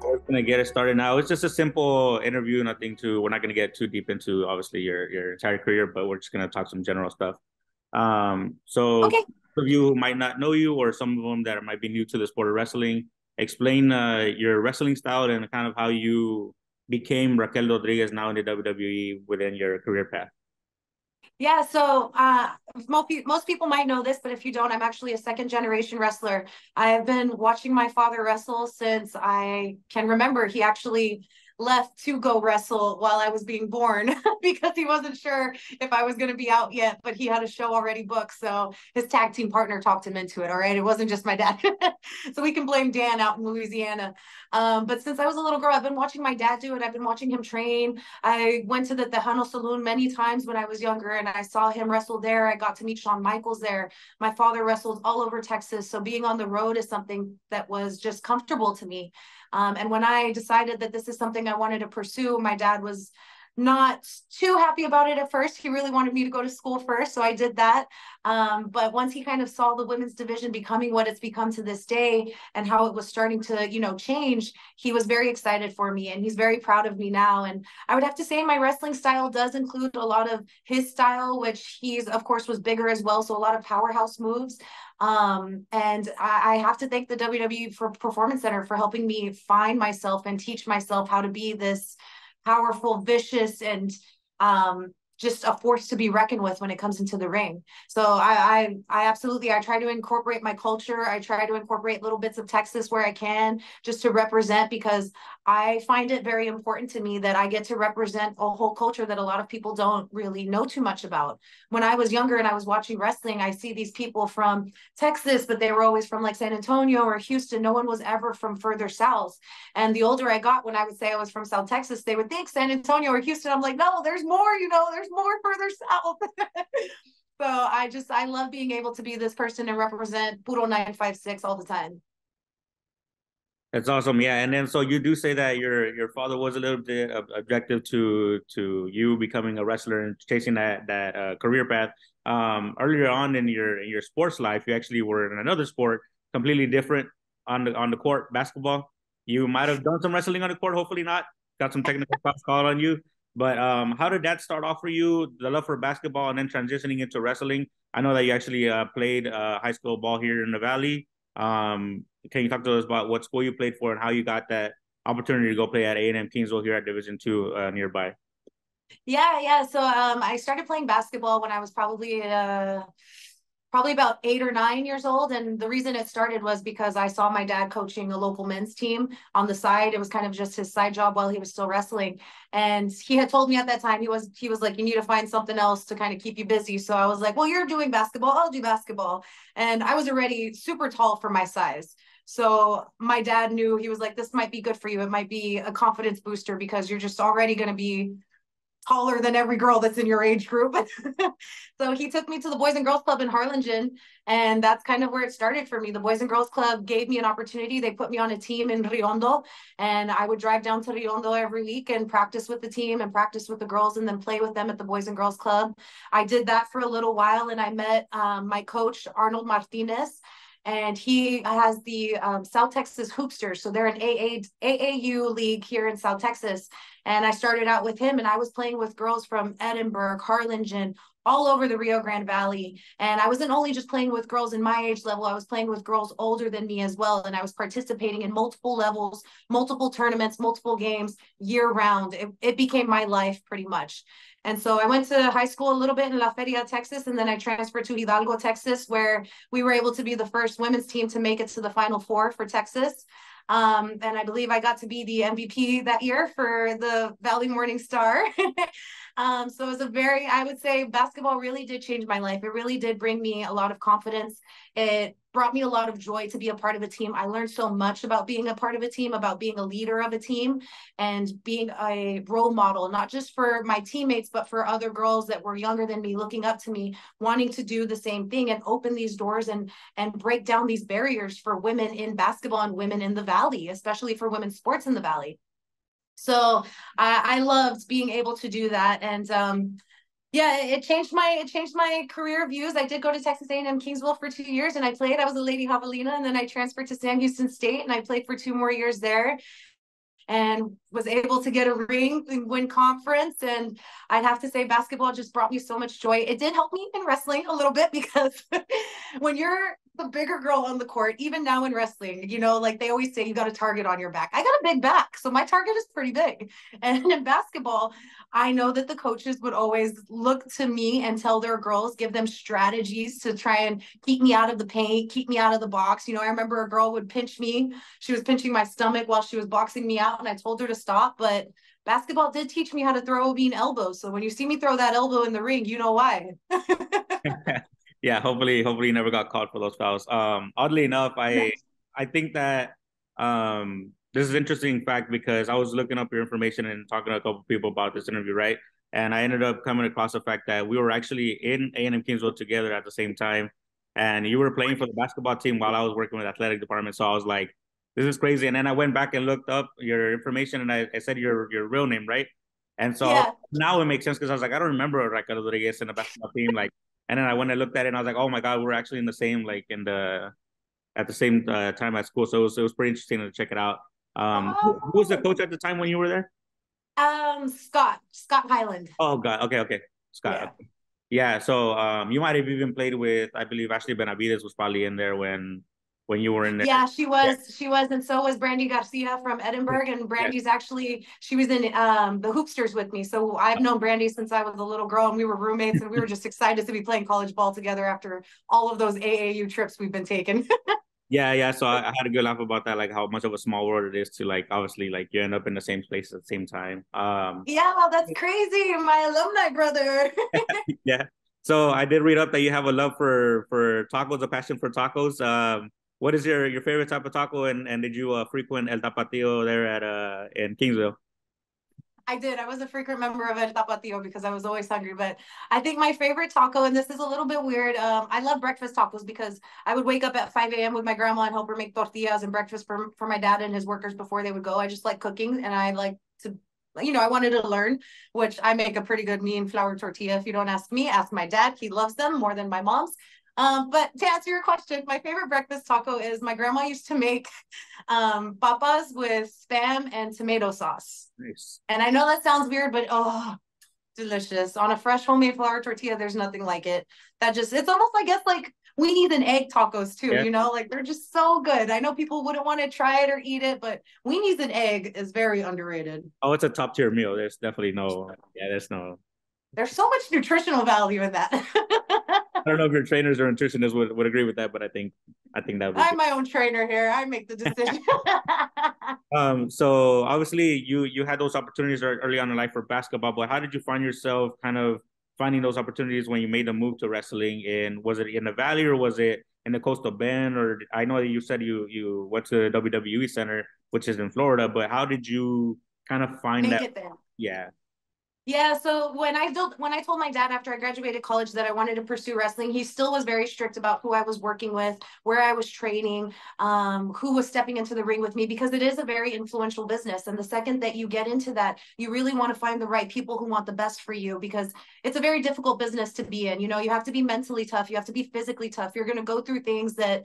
We're gonna get it started now. It's just a simple interview, nothing too. We're not gonna get too deep into obviously your entire career, but we're just gonna talk some general stuff. So Okay. for you who might not know you, or some of them that might be new to the sport of wrestling, explain your wrestling style and kind of how you became Raquel Rodriguez now in the WWE within your career path. Yeah, so most people might know this, but if you don't, I'm actually a second generation wrestler. I have been watching my father wrestle since I can remember. He actually left to go wrestle while I was being born because he wasn't sure if I was going to be out yet, but he had a show already booked. So his tag team partner talked him into it. All right. It wasn't just my dad. So we can blame Dan out in Louisiana. But since I was a little girl, I've been watching my dad do it. I've been watching him train. I went to the Tejano Saloon many times when I was younger, and I saw him wrestle there. I got to meet Shawn Michaels there. My father wrestled all over Texas, so being on the road is something that was just comfortable to me. And when I decided that this is something I wanted to pursue, my dad was not too happy about it at first. He really wanted me to go to school first, so I did that. But once he kind of saw the women's division becoming what it's become to this day and how it was starting to, change, he was very excited for me, and he's very proud of me now. And I would have to say my wrestling style does include a lot of his style, which he's, of course, was bigger as well. So a lot of powerhouse moves. And I have to thank the WWE for Performance Center for helping me find myself and teach myself how to be this powerful, vicious, and just a force to be reckoned with when it comes into the ring. So I absolutely, I try to incorporate my culture. I try to incorporate little bits of Texas where I can, just to represent, because I find it very important to me that I get to represent a whole culture that a lot of people don't really know too much about. When I was younger and I was watching wrestling, I see these people from Texas, but they were always from like San Antonio or Houston. No one was ever from further south. And the older I got, when I would say I was from South Texas, they would think San Antonio or Houston. I'm like, no, there's more, there's more further south. So I love being able to be this person and represent Puro 956 all the time. That's awesome. Yeah, and then so you do say that your father was a little bit objective to you becoming a wrestler and chasing that career path. Earlier on in your sports life, you actually were in another sport completely different on the court, basketball. You might have done some wrestling on the court, hopefully not. Got some technical fouls called on you. But how did that start off for you? The love for basketball and then transitioning into wrestling. I know that you actually played high school ball here in the Valley. Can you talk to us about what school you played for and how you got that opportunity to go play at A&M Kingsville here at Division II nearby? Yeah. So I started playing basketball when I was probably about 8 or 9 years old. And the reason it started was because I saw my dad coaching a local men's team on the side. It was kind of just his side job while he was still wrestling. And he had told me at that time, he was like, you need to find something else to kind of keep you busy. So I was like, well, you're doing basketball, I'll do basketball. And I was already super tall for my size. So my dad knew, he was like, this might be good for you. It might be a confidence booster because you're just already going to be taller than every girl that's in your age group. So he took me to the Boys and Girls Club in Harlingen, and that's kind of where it started for me. The Boys and Girls Club gave me an opportunity. They put me on a team in Riondo, and I would drive down to Riondo every week and practice with the team and practice with the girls and then play with them at the Boys and Girls Club. I did that for a little while, and I met my coach, Arnold Martinez, and he has the South Texas Hoopsters. So they're an AAU league here in South Texas. And I started out with him, and I was playing with girls from Edinburgh, Harlingen, all over the Rio Grande Valley. And I wasn't only just playing with girls in my age level, I was playing with girls older than me as well. And I was participating in multiple levels, multiple tournaments, multiple games year round. It became my life pretty much. And so I went to high school a little bit in La Feria, Texas, and then I transferred to Hidalgo, Texas, where we were able to be the first women's team to make it to the Final Four for Texas. And I believe I got to be the MVP that year for the Valley Morning Star. So it was I would say basketball really did change my life. It really did bring me a lot of confidence. It brought me a lot of joy to be a part of a team. I learned so much about being a part of a team, about being a leader of a team, and being a role model, not just for my teammates, but for other girls that were younger than me, looking up to me, wanting to do the same thing and open these doors and break down these barriers for women in basketball and women in the Valley, especially for women's sports in the Valley. So I loved being able to do that. And yeah, it changed my career views. I did go to Texas A&M Kingsville for 2 years, and I was a Lady Javelina, and then I transferred to Sam Houston State, and I played for 2 more years there. and was able to get a ring and win conference. And I'd have to say basketball just brought me so much joy. It did help me in wrestling a little bit because when you're the bigger girl on the court, even now in wrestling, you know, like they always say, you got a target on your back. I got a big back, so my target is pretty big. And in basketball, I know that the coaches would always look to me and tell their girls, give them strategies to try and keep me out of the paint, keep me out of the box. You know, I remember a girl would pinch me. She was pinching my stomach while she was boxing me out, and I told her to stop. But basketball did teach me how to throw a mean elbow. So when you see me throw that elbow in the ring, you know why. Yeah, hopefully you never got caught for those fouls. Oddly enough, I think that this is interesting fact because I was looking up your information and talking to a couple of people about this interview, right? And I ended up coming across the fact that we were actually in A&M Kingsville together at the same time, and you were playing for the basketball team while I was working with the athletic department. So I was like, this is crazy. And then I went back and looked up your information, and I said your real name, right? And so Yeah. now it makes sense because I was like, I don't remember Raquel Rodriguez in the basketball team, like. And then I went and looked at it and I was like, oh my God, we're actually in the same, like at the same time at school. So it was pretty interesting to check it out. Who was the Oh, coach at the time when you were there? Scott Highland. Oh God. Okay. Scott. Yeah. Okay. Yeah. So you might have even played with, I believe Ashley Benavides was probably in there when you were in there. Yeah, she Yeah. was. She was, and so was Brandy Garcia from Edinburgh. And Yes. Brandy's actually, she was in the Hoopsters with me. So I've known Brandy since I was a little girl, and we were roommates, and we were just excited to be playing college ball together after all of those AAU trips we've been taking. Yeah. So I had a good laugh about that, like how much of a small world it is to like obviously like you end up in the same place at the same time. Yeah, that's crazy. My alumni brother. Yeah. So I did read up that you have a love for tacos, a passion for tacos. What is your favorite type of taco, and did you frequent El Tapatio there at in Kingsville? I did. I was a frequent member of El Tapatio because I was always hungry. But I think my favorite taco, and this is a little bit weird. I love breakfast tacos because I would wake up at 5 a.m. with my grandma and help her make tortillas and breakfast for my dad and his workers before they would go. I just like cooking, and I like to, you know, I wanted to learn, which I make a pretty good mean flour tortilla. If you don't ask me, ask my dad. He loves them more than my mom's. But to answer your question, my favorite breakfast taco is my grandma used to make papas with spam and tomato sauce. Nice. And I know that sounds weird, but oh, delicious. On a fresh homemade flour tortilla, there's nothing like it. That just, it's almost, I guess, like weenies and egg tacos too, Yeah. you know, like they're just so good. I know people wouldn't want to try it or eat it, but weenies and egg is very underrated. Oh, it's a top tier meal. There's definitely no. Yeah, there's no. There's so much nutritional value in that. I don't know if your trainers or nutritionists would agree with that, but I think that would be I'm good. my own trainer here. I make the decision. So obviously you had those opportunities early on in life for basketball, but how did you find yourself kind of finding those opportunities when you made the move to wrestling? And was it in the Valley or was it in the Coastal Bend? Or I know that you said you went to the WWE Center, which is in Florida, but how did you kind of find Make that? it there. Yeah. Yeah, so when I told my dad after I graduated college that I wanted to pursue wrestling, he still was very strict about who I was working with, where I was training, who was stepping into the ring with me, because it is a very influential business. And the second that you get into that, you really want to find the right people who want the best for you, because it's a very difficult business to be in. You know, you have to be mentally tough, you have to be physically tough. You're going to go through things that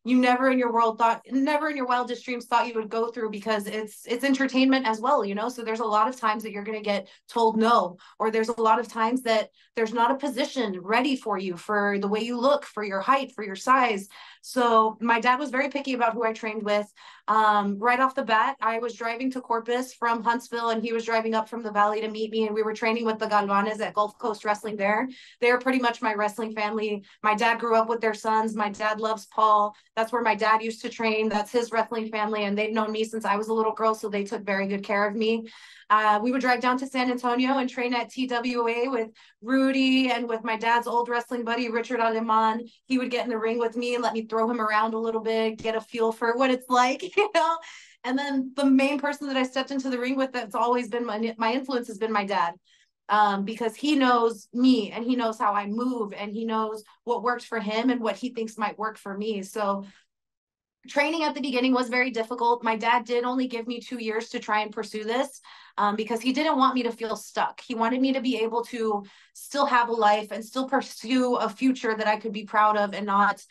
you never in your wildest dreams thought you would go through, because it's entertainment as well, you know. So there's a lot of times that you're going to get told no, or there's a lot of times that there's not a position ready for you, for the way you look, for your height, for your size. So my dad was very picky about who I trained with. Right off the bat, I was driving to Corpus from Huntsville, and he was driving up from the Valley to meet me, and we were training with the Galvanes at Gulf Coast Wrestling there. They're pretty much my wrestling family. My dad grew up with their sons. My dad loves Paul. That's where my dad used to train. That's his wrestling family, and they've known me since I was a little girl, so they took very good care of me. We would drive down to San Antonio and train at TWA with Rudy and with my dad's old wrestling buddy, Richard Aleman. He would get in the ring with me and let me throw him around a little bit, get a feel for what it's like, you know? And then the main person that I stepped into the ring with that's always been my influence has been my dad. Because he knows me and he knows how I move and he knows what works for him and what he thinks might work for me. So training at the beginning was very difficult. My dad did only give me 2 years to try and pursue this, because he didn't want me to feel stuck. He wanted me to be able to still have a life and still pursue a future that I could be proud of, and not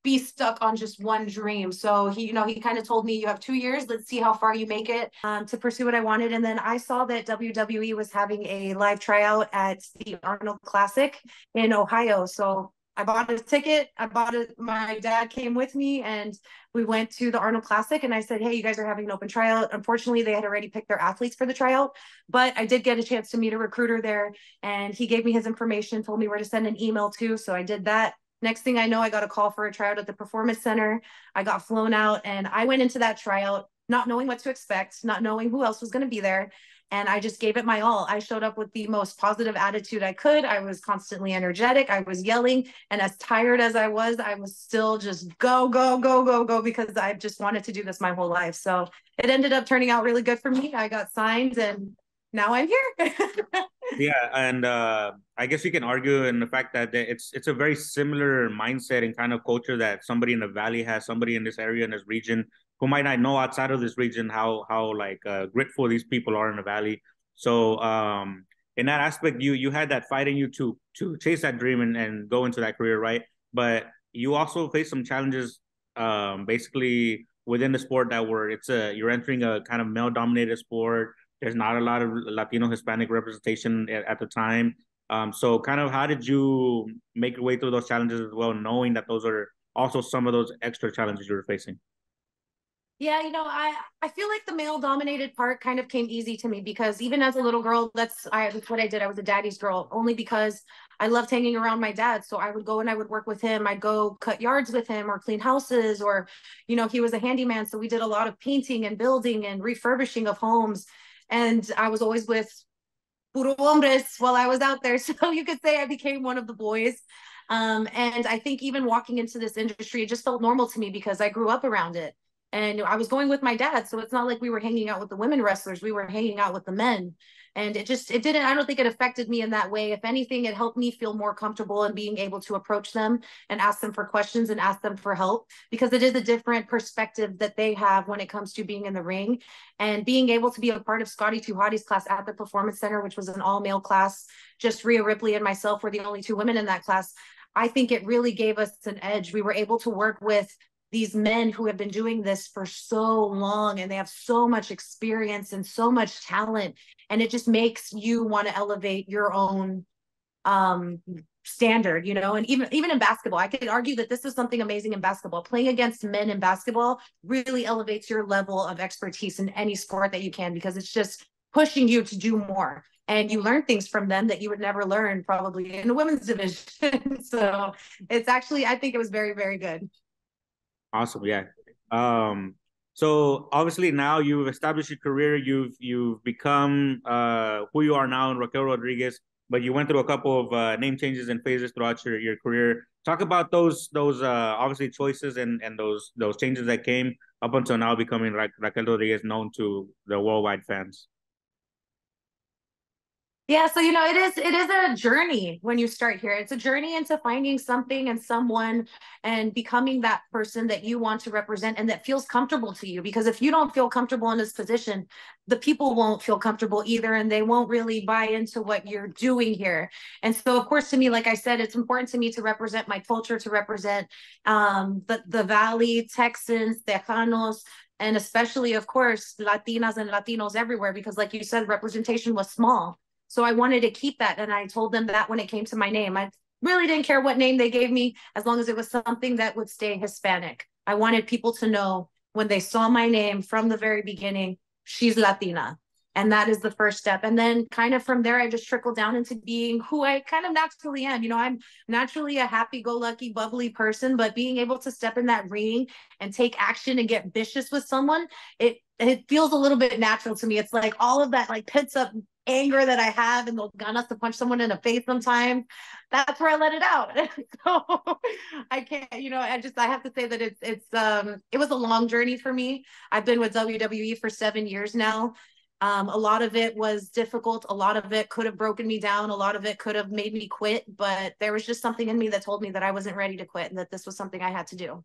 be stuck on just one dream. So he kind of told me, you have 2 years, let's see how far you make it, to pursue what I wanted. And then I saw that WWE was having a live tryout at the Arnold Classic in Ohio. So I bought a ticket. I bought it. My dad came with me and we went to the Arnold Classic, and I said, hey, you guys are having an open tryout. Unfortunately, they had already picked their athletes for the tryout, but I did get a chance to meet a recruiter there, and he gave me his information, told me where to send an email to. So I did that. Next thing I know, I got a call for a tryout at the Performance Center. I got flown out, and I went into that tryout not knowing what to expect, not knowing who else was going to be there. And I just gave it my all. I showed up with the most positive attitude I could. I was constantly energetic. I was yelling. And as tired as I was still just go, go, go, go, go, because I just wanted to do this my whole life. So it ended up turning out really good for me. I got signed and now I'm here. Yeah, and I guess you can argue in the fact that it's a very similar mindset and kind of culture that somebody in the valley has, somebody in this area in this region who might not know outside of this region how like grateful these people are in the valley. So in that aspect, you had that fight in you to chase that dream and go into that career, right? But you also face some challenges, basically within the sport that were you're entering a kind of male dominated sport. There's not a lot of Latino Hispanic representation at the time. So kind of how did you make your way through those challenges as well, knowing that those are also some of those extra challenges you were facing? Yeah, I feel like the male dominated part kind of came easy to me because even as a little girl, that's what I did. I was a daddy's girl only because I loved hanging around my dad. So I would go and I would work with him. I'd go cut yards with him or clean houses, or he was a handyman. So we did a lot of painting and building and refurbishing of homes. And I was always with puro hombres while I was out there. So you could say I became one of the boys. And I think even walking into this industry, it just felt normal to me because I grew up around it. And I was going with my dad. So it's not like we were hanging out with the women wrestlers. We were hanging out with the men. And I don't think it affected me in that way. If anything, it helped me feel more comfortable in being able to approach them and ask them for questions and ask them for help, because it is a different perspective that they have when it comes to being in the ring. And being able to be a part of Scotty Tuhati's class at the Performance Center, which was an all male class, just Rhea Ripley and myself were the only two women in that class. I think it really gave us an edge. We were able to work with these men who have been doing this for so long, and they have so much experience and so much talent, and it just makes you want to elevate your own standard, and even in basketball, I could argue that this is something amazing in basketball. Playing against men in basketball really elevates your level of expertise in any sport that you can, because it's just pushing you to do more, and you learn things from them that you would never learn probably in the women's division. So it's actually, I think it was very, very good. Awesome, yeah. So obviously now you've established your career, you've become who you are now in Raquel Rodriguez, but you went through a couple of name changes and phases throughout your career. Talk about those obviously choices and those changes that came up until now becoming Raquel Rodriguez, known to the worldwide fans. Yeah, so it is a journey when you start here. It's a journey into finding something and someone and becoming that person that you want to represent and that feels comfortable to you. Because if you don't feel comfortable in this position, the people won't feel comfortable either, and they won't really buy into what you're doing here. And so, of course, to me, like I said, it's important to me to represent my culture, to represent the Valley, Texans, Tejanos, and especially, of course, Latinas and Latinos everywhere, because like you said, representation was small. So I wanted to keep that. And I told them that when it came to my name. I really didn't care what name they gave me, as long as it was something that would stay Hispanic. I wanted people to know when they saw my name from the very beginning, she's Latina. And that is the first step. And then kind of from there, I just trickled down into being who I kind of naturally am. I'm naturally a happy-go-lucky, bubbly person, but being able to step in that ring and take action and get vicious with someone, it feels a little bit natural to me. It's like all of that like pits up anger that I have and those ganas to punch someone in the face sometimes, that's where I let it out. So I can't, I have to say that it was a long journey for me. I've been with WWE for 7 years now. A lot of it was difficult. A lot of it could have broken me down. A lot of it could have made me quit, but there was just something in me that told me that I wasn't ready to quit and that this was something I had to do.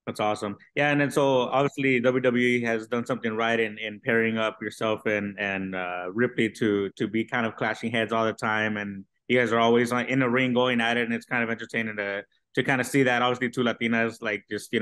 That's awesome. Yeah, and then so obviously WWE has done something right in pairing up yourself and Ripley to be kind of clashing heads all the time, and you guys are always in the ring going at it, and it's kind of entertaining to kind of see that, obviously two Latinas like just,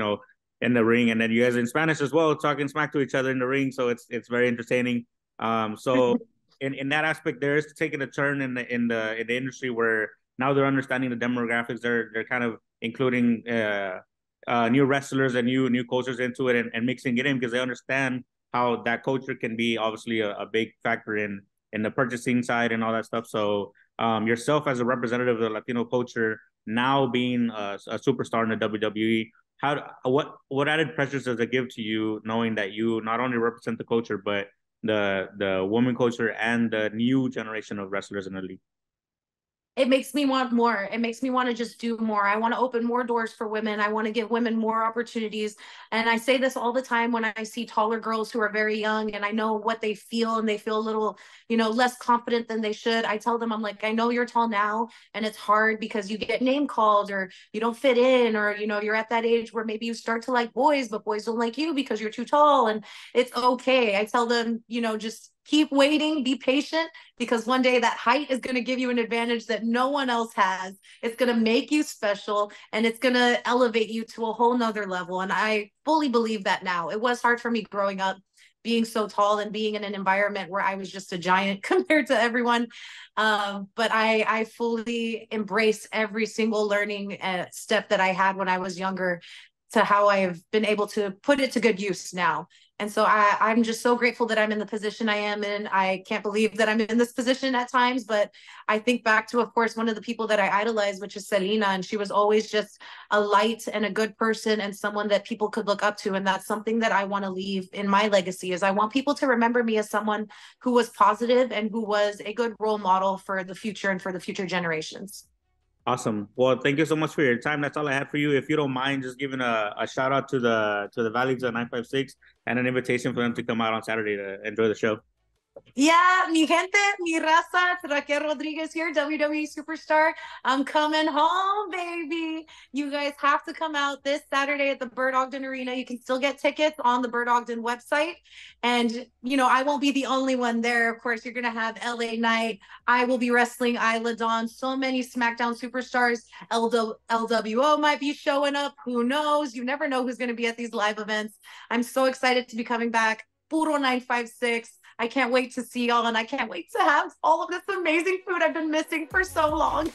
in the ring, and then you guys in Spanish as well, talking smack to each other in the ring. So it's very entertaining. So in that aspect, there is taking a turn in the industry where now they're understanding the demographics. They're kind of including new wrestlers and new cultures into it, and mixing it in, because they understand how that culture can be obviously a big factor in the purchasing side and all that stuff. So yourself as a representative of the Latino culture, now being a superstar in the WWE, what added pressures does it give to you, knowing that you not only represent the culture, but the woman culture and the new generation of wrestlers in the league? It makes me want more. It makes me want to just do more. I want to open more doors for women. I want to give women more opportunities. And I say this all the time when I see taller girls who are very young and I know what they feel, and they feel a little, less confident than they should. I tell them, I'm like, I know you're tall now and it's hard because you get name called, or you don't fit in, or, you're at that age where maybe you start to like boys, but boys don't like you because you're too tall. And it's okay. I tell them, just keep waiting, be patient, because one day that height is going to give you an advantage that no one else has. It's going to make you special, and it's going to elevate you to a whole nother level. And I fully believe that now. It was hard for me growing up, being so tall and being in an environment where I was just a giant compared to everyone. But I fully embrace every single learning step that I had when I was younger, to how I've been able to put it to good use now. And so I'm just so grateful that I'm in the position I am in. I can't believe that I'm in this position at times, but I think back to, of course, one of the people that I idolized, which is Selena, and she was always just a light and a good person and someone that people could look up to. And that's something that I want to leave in my legacy, is I want people to remember me as someone who was positive and who was a good role model for the future and for the future generations. Awesome. Well, thank you so much for your time. That's all I had for you. If you don't mind, just giving a shout out to the Valley 956 and an invitation for them to come out on Saturday to enjoy the show. Yeah, mi gente, mi raza, it's Raquel Rodriguez here, WWE Superstar. I'm coming home, baby. You guys have to come out this Saturday at the Bert Ogden Arena. You can still get tickets on the Bert Ogden website. And, I won't be the only one there. Of course, you're going to have LA Knight. I will be wrestling Isla Dawn. So many SmackDown superstars. LWO might be showing up. Who knows? You never know who's going to be at these live events. I'm so excited to be coming back. Puro 956. I can't wait to see y'all, and I can't wait to have all of this amazing food I've been missing for so long.